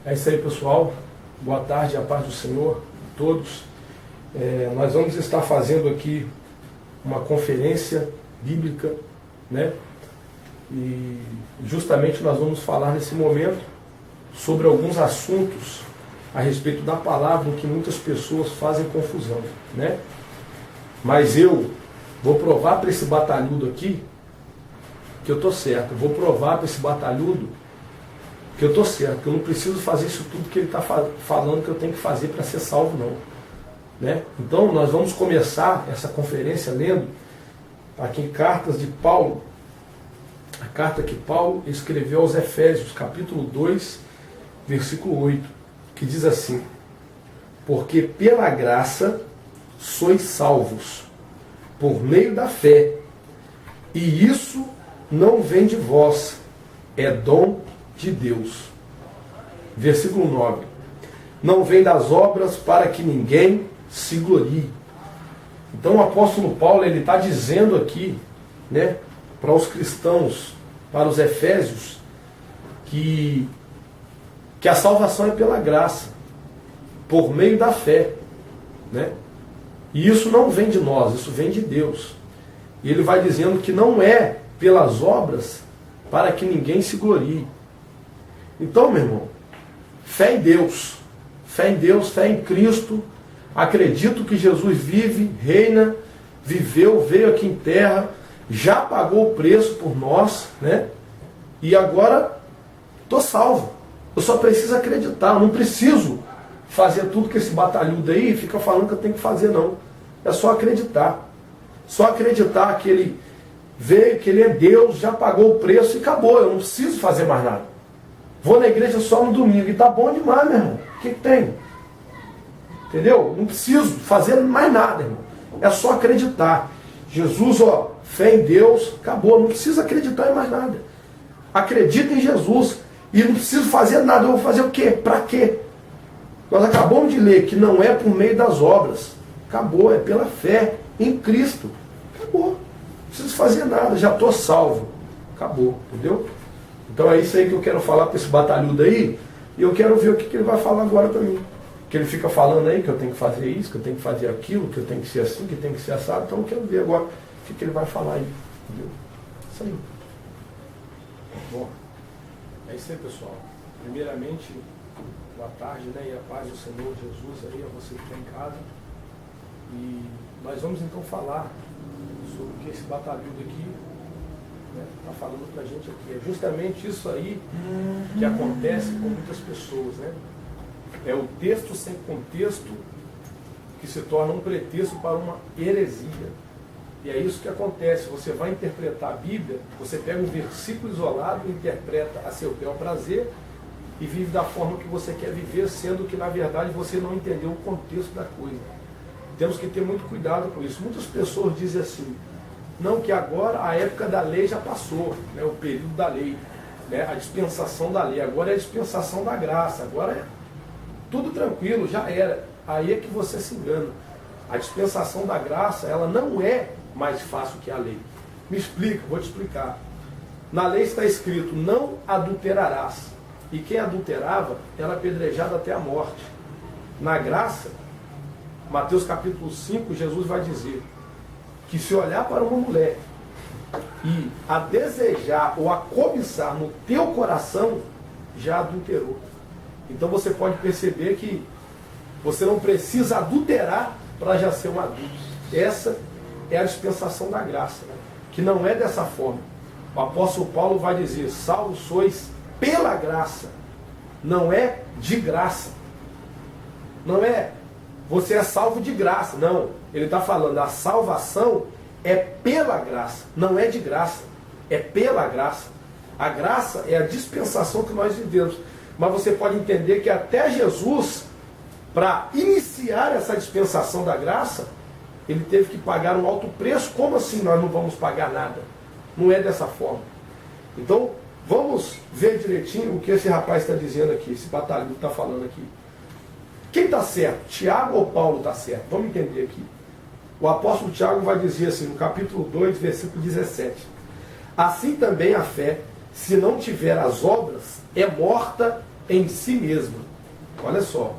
É isso aí, pessoal. Boa tarde, a paz do Senhor a todos. Nós vamos estar fazendo aqui uma conferência bíblica, né? E justamente nós vamos falar nesse momento sobre alguns assuntos a respeito da palavra em que muitas pessoas fazem confusão, né? Mas eu vou provar para esse batalhudo aqui que eu estou certo. Eu vou provar para esse batalhudo que eu estou certo, que eu não preciso fazer isso tudo que ele está falando que eu tenho que fazer para ser salvo, não. Né? Então, nós vamos começar essa conferência lendo aqui cartas de Paulo, a carta que Paulo escreveu aos Efésios, capítulo 2, versículo 8, que diz assim: porque pela graça sois salvos, por meio da fé, e isso não vem de vós, é dom de Deus. Versículo 9. Não vem das obras para que ninguém se glorie. Então o apóstolo Paulo ele está dizendo aqui, né, para os cristãos, para os efésios, que a salvação é pela graça, por meio da fé, né? E isso não vem de nós, isso vem de Deus. E ele vai dizendo que não é pelas obras para que ninguém se glorie. Então, meu irmão, fé em Deus, fé em Cristo, acredito que Jesus vive, reina, viveu, veio aqui em terra, já pagou o preço por nós, né? E agora estou salvo. Eu só preciso acreditar, eu não preciso fazer tudo que esse batalhudo aí fica falando que eu tenho que fazer, não. É só acreditar. Só acreditar que ele veio, que ele é Deus, já pagou o preço e acabou. Eu não preciso fazer mais nada. Vou na igreja só no domingo e tá bom demais, meu irmão. O que tem? Entendeu? Não preciso fazer mais nada, irmão. É só acreditar. Jesus, ó, fé em Deus, acabou. Não precisa acreditar em mais nada. Acredita em Jesus e não preciso fazer nada. Eu vou fazer o quê? Para quê? Nós acabamos de ler que não é por meio das obras. Acabou, é pela fé em Cristo. Acabou. Não preciso fazer nada, já estou salvo. Acabou, entendeu? Então é isso aí que eu quero falar para esse batalhudo aí, e eu quero ver o que ele vai falar agora para mim. Que ele fica falando aí que eu tenho que fazer isso, que eu tenho que fazer aquilo, que eu tenho que ser assim, que eu tenho que ser assado. Então eu quero ver agora o que ele vai falar aí. Entendeu? Isso aí. Bom, é isso aí, pessoal. Primeiramente, boa tarde, né? E a paz do Senhor Jesus aí, a você que está em casa. E nós vamos então falar sobre o que esse batalhudo aqui está falando para a gente aqui. É justamente isso aí que acontece com muitas pessoas, né? É o texto sem contexto que se torna um pretexto para uma heresia. E é isso que acontece. Você vai interpretar a Bíblia, você pega um versículo isolado, interpreta a seu bel prazer e vive da forma que você quer viver, sendo que na verdade você não entendeu o contexto da coisa. Temos que ter muito cuidado com isso. Muitas pessoas dizem assim: não, que agora a época da lei já passou, né, o período da lei, né, a dispensação da lei, agora é a dispensação da graça, agora é tudo tranquilo, já era. Aí é que você se engana. A dispensação da graça, ela não é mais fácil que a lei. Me explica, vou te explicar. Na lei está escrito: não adulterarás. E quem adulterava era apedrejado até a morte. Na graça, Mateus capítulo 5, Jesus vai dizer que se olhar para uma mulher e a desejar ou a cobiçar no teu coração, já adulterou. Então você pode perceber que você não precisa adulterar para já ser um adulto. Essa é a dispensação da graça, né? Que não é dessa forma. O apóstolo Paulo vai dizer: salvos sois pela graça, não é de graça. Não é você é salvo de graça, não. Ele está falando, a salvação é pela graça, não é de graça, é pela graça. A graça é a dispensação que nós vivemos. Mas você pode entender que até Jesus, para iniciar essa dispensação da graça, ele teve que pagar um alto preço. Como assim nós não vamos pagar nada? Não é dessa forma. Então, vamos ver direitinho o que esse rapaz está dizendo aqui, esse batalhão está falando aqui. Quem está certo? Tiago ou Paulo está certo? Vamos entender aqui. O apóstolo Tiago vai dizer assim, no capítulo 2, versículo 17. Assim também a fé, se não tiver as obras, é morta em si mesma. Olha só.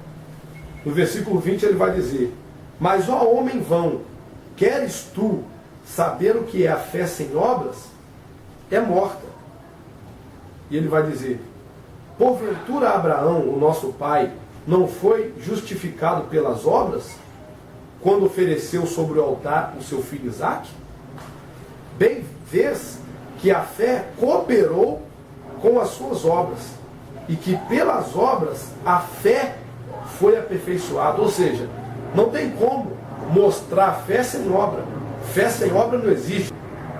No versículo 20 ele vai dizer: mas ó homem vão, queres tu saber o que é a fé sem obras? É morta. E ele vai dizer: porventura Abraão, o nosso pai, não foi justificado pelas obras, quando ofereceu sobre o altar o seu filho Isaque? Bem vês que a fé cooperou com as suas obras, e que pelas obras a fé foi aperfeiçoada. Ou seja, não tem como mostrar fé sem obra. Fé sem obra não existe.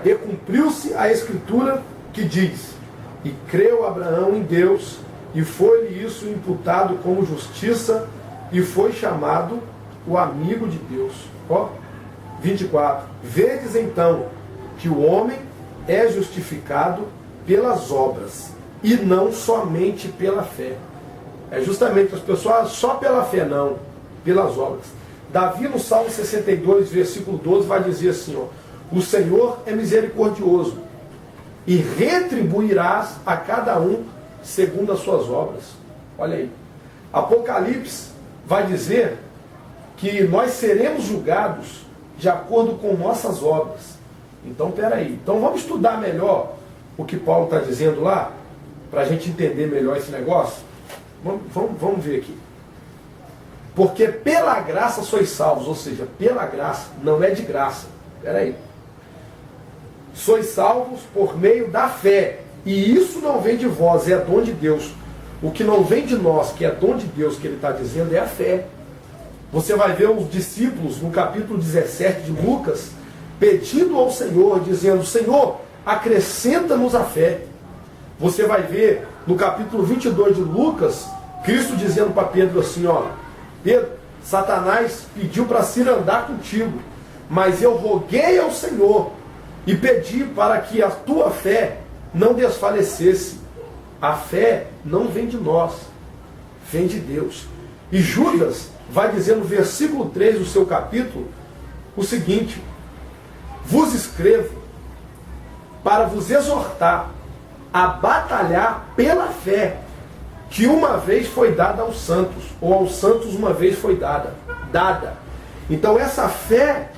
E cumpriu-se a escritura que diz: e creu Abraão em Deus, e foi-lhe isso imputado como justiça, e foi chamado o amigo de Deus. Ó, 24. Vedes então que o homem é justificado pelas obras, e não somente pela fé. É justamente as pessoas, só pela fé não, pelas obras. Davi no Salmo 62, versículo 12, vai dizer assim, ó: o Senhor é misericordioso, e retribuirás a cada um segundo as suas obras. Olha aí. Apocalipse vai dizer que nós seremos julgados de acordo com nossas obras. Então, peraí. Então vamos estudar melhor o que Paulo está dizendo lá, para a gente entender melhor esse negócio. Vamos ver aqui. Porque pela graça sois salvos, ou seja, pela graça, não é de graça. Peraí. Sois salvos por meio da fé. E isso não vem de vós, é dom de Deus. O que não vem de nós, que é dom de Deus, que ele está dizendo, é a fé. Você vai ver os discípulos no capítulo 17 de Lucas, pedindo ao Senhor, dizendo: Senhor, acrescenta-nos a fé. Você vai ver no capítulo 22 de Lucas, Cristo dizendo para Pedro assim, ó: Pedro, Satanás pediu para se andar contigo, mas eu roguei ao Senhor e pedi para que a tua fé não desfalecesse. A fé não vem de nós, vem de Deus. E Judas vai dizer no versículo 3 do seu capítulo o seguinte: vos escrevo para vos exortar a batalhar pela fé que uma vez foi dada aos santos, ou aos santos uma vez foi dada. Então essa fé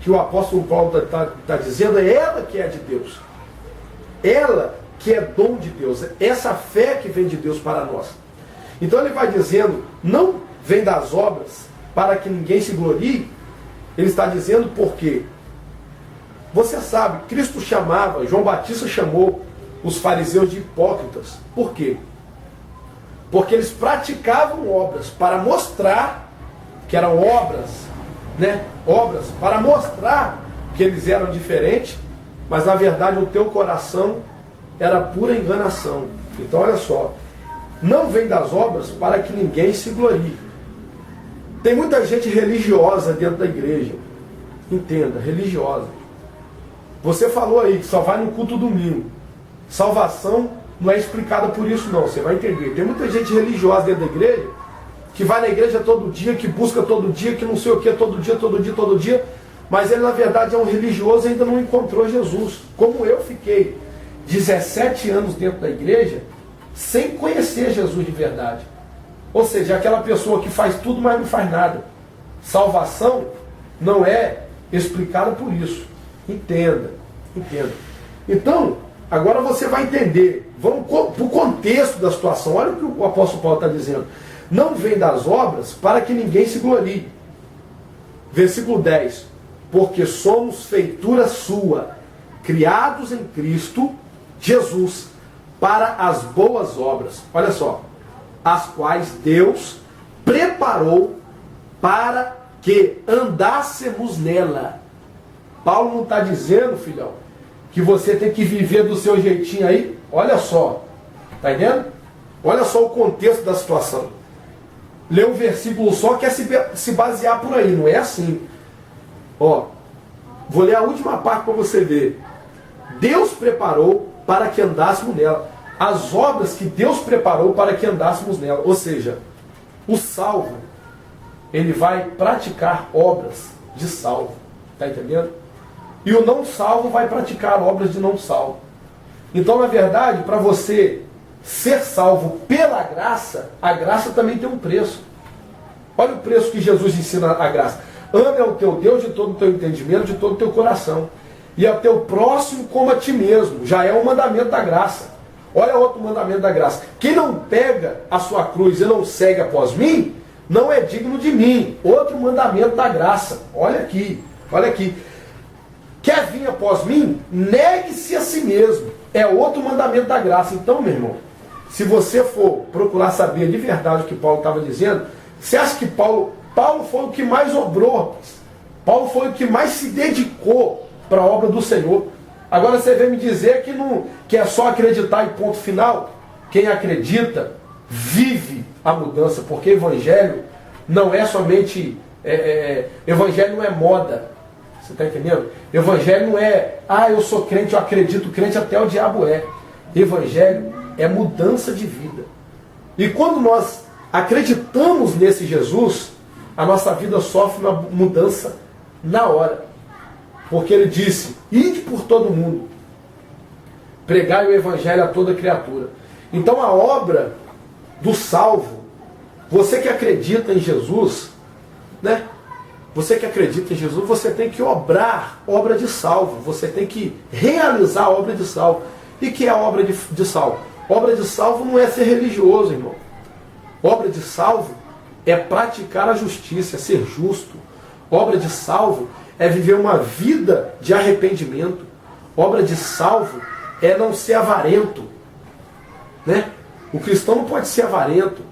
que o apóstolo Paulo está dizendo, é ela que é de Deus. Ela que é dom de Deus. Essa fé que vem de Deus para nós. Então ele vai dizendo, não vem das obras para que ninguém se glorie. Ele está dizendo porque você sabe, Cristo chamava, João Batista chamou os fariseus de hipócritas. Por quê? Porque eles praticavam obras para mostrar que eram obras, né? Obras para mostrar que eles eram diferentes, mas na verdade o teu coração era pura enganação. Então olha só, não vem das obras para que ninguém se glorie. Tem muita gente religiosa dentro da igreja. Entenda, religiosa. Você falou aí que só vai no culto domingo. Salvação não é explicada por isso não, você vai entender. Tem muita gente religiosa dentro da igreja, que vai na igreja todo dia, que busca todo dia, que não sei o que, todo dia, mas ele na verdade é um religioso e ainda não encontrou Jesus. Como eu fiquei 17 anos dentro da igreja, sem conhecer Jesus de verdade. Ou seja, aquela pessoa que faz tudo, mas não faz nada. Salvação não é explicada por isso. Entenda. Então, agora você vai entender. Vamos para o contexto da situação. Olha o que o apóstolo Paulo está dizendo. Não vem das obras para que ninguém se glorie. Versículo 10. Porque somos feitura sua, criados em Cristo Jesus, para as boas obras. Olha só. As quais Deus preparou para que andássemos nela. Paulo não está dizendo, filhão, que você tem que viver do seu jeitinho aí. Olha só, está entendendo? Olha só o contexto da situação. Lê um versículo só, quer se basear por aí, não é assim. Ó, vou ler a última parte para você ver. Deus preparou para que andássemos nela. As obras que Deus preparou para que andássemos nela. Ou seja, o salvo, ele vai praticar obras de salvo. Está entendendo? E o não salvo vai praticar obras de não salvo. Então, na verdade, para você ser salvo pela graça, a graça também tem um preço. Olha o preço que Jesus ensina a graça. Ame ao teu Deus de todo o teu entendimento, de todo o teu coração. E ao teu próximo como a ti mesmo. Já é um mandamento da graça. Olha outro mandamento da graça. Quem não pega a sua cruz e não segue após mim, não é digno de mim. Outro mandamento da graça. Olha aqui, olha aqui. Quer vir após mim? Negue-se a si mesmo. É outro mandamento da graça. Então, meu irmão, se você for procurar saber de verdade o que Paulo estava dizendo, você acha que Paulo foi o que mais obrou? Paulo foi o que mais se dedicou para a obra do Senhor. Agora você vem me dizer que é só acreditar e ponto final? Quem acredita vive a mudança, porque evangelho não é somente... evangelho não é moda. Você está entendendo? Evangelho não é, eu sou crente, eu acredito crente, até o diabo é. Evangelho é mudança de vida. E quando nós acreditamos nesse Jesus, a nossa vida sofre uma mudança na hora. Porque ele disse, ide por todo mundo, pregai o evangelho a toda criatura. Então a obra do salvo, você que acredita em Jesus, né? Você que acredita em Jesus, você tem que obrar obra de salvo. Você tem que realizar a obra de salvo. E que é a obra de salvo? Obra de salvo não é ser religioso, irmão. Obra de salvo é praticar a justiça, é ser justo. Obra de salvo é viver uma vida de arrependimento. Obra de salvo é não ser avarento, né? O cristão não pode ser avarento.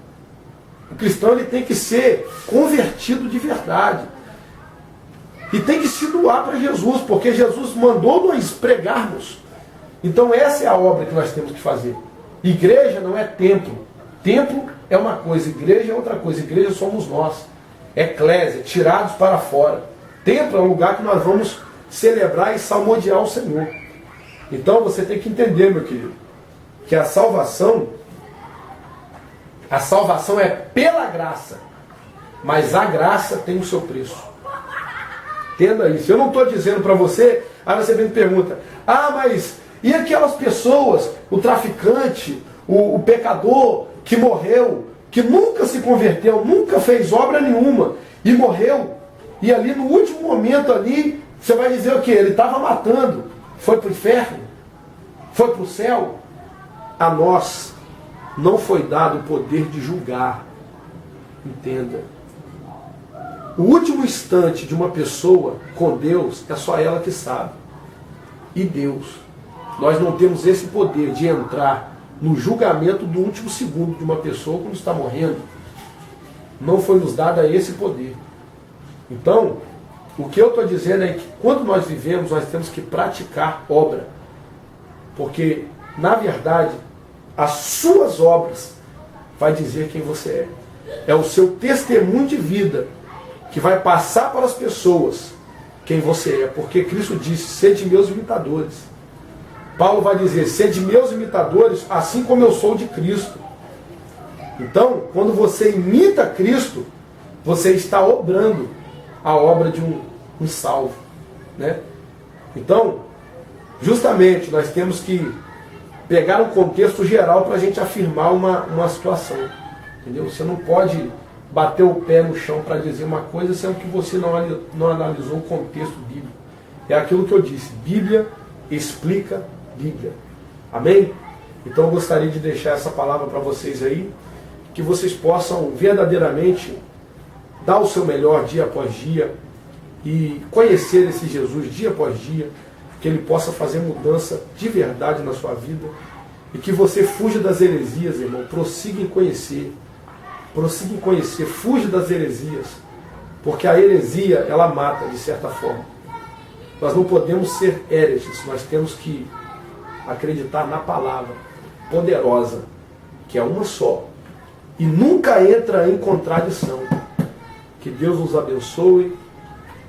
O cristão ele tem que ser convertido de verdade. E tem que se doar para Jesus, porque Jesus mandou nós pregarmos. Então essa é a obra que nós temos que fazer. Igreja não é templo. Templo é uma coisa, igreja é outra coisa. Igreja somos nós. Eclésia, tirados para fora. Templo é um lugar que nós vamos celebrar e salmodiar o Senhor. Então você tem que entender, meu querido, que a salvação é pela graça. Mas a graça tem o seu preço. Entenda isso. Eu não estou dizendo para você, aí você vem e pergunta, mas e aquelas pessoas, o traficante, o pecador que morreu, que nunca se converteu, nunca fez obra nenhuma e morreu, e ali no último momento ali, você vai dizer o quê? Ele estava matando, foi para o inferno, foi para o céu. A nós não foi dado o poder de julgar. Entenda. O último instante de uma pessoa com Deus é só ela que sabe. E Deus. Nós não temos esse poder de entrar no julgamento do último segundo de uma pessoa quando está morrendo. Não foi nos dado esse poder. Então, o que eu estou dizendo é que quando nós vivemos, nós temos que praticar obra. Porque, na verdade, as suas obras vai dizer quem você é. É o seu testemunho de vida que vai passar para as pessoas quem você é. Porque Cristo disse, sede meus imitadores. Paulo vai dizer, sede meus imitadores, assim como eu sou de Cristo. Então, quando você imita Cristo, você está obrando a obra de um salvo, né? Então, justamente, nós temos que pegar um contexto geral para a gente afirmar uma situação. Entendeu? Você não pode bater o pé no chão para dizer uma coisa, sendo que você não analisou o contexto bíblico. É aquilo que eu disse, Bíblia explica Bíblia. Amém? Então eu gostaria de deixar essa palavra para vocês aí, que vocês possam verdadeiramente dar o seu melhor dia após dia e conhecer esse Jesus dia após dia, que ele possa fazer mudança de verdade na sua vida e que você fuja das heresias, irmão, prossiga em conhecer, fuja das heresias, porque a heresia, ela mata de certa forma. Nós não podemos ser hereges, nós temos que acreditar na palavra poderosa, que é uma só, e nunca entra em contradição. Que Deus nos abençoe,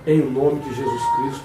em nome de Jesus Cristo.